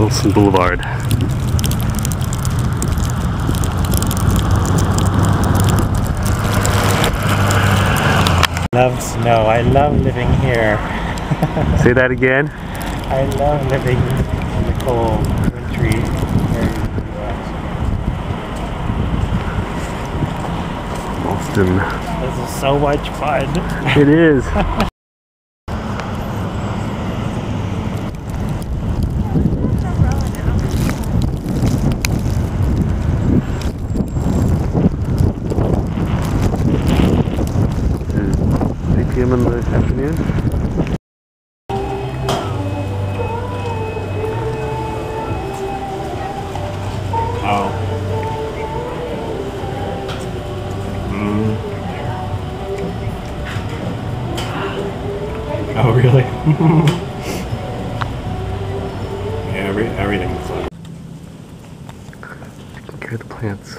Wilson Boulevard. Love snow. I love living here. Say that again. I love living in the cold, wintry areas of the US. Austin. This is so much fun. It is. In the afternoon. Oh. Oh, really? Yeah, everything is like. Taking care of the plants.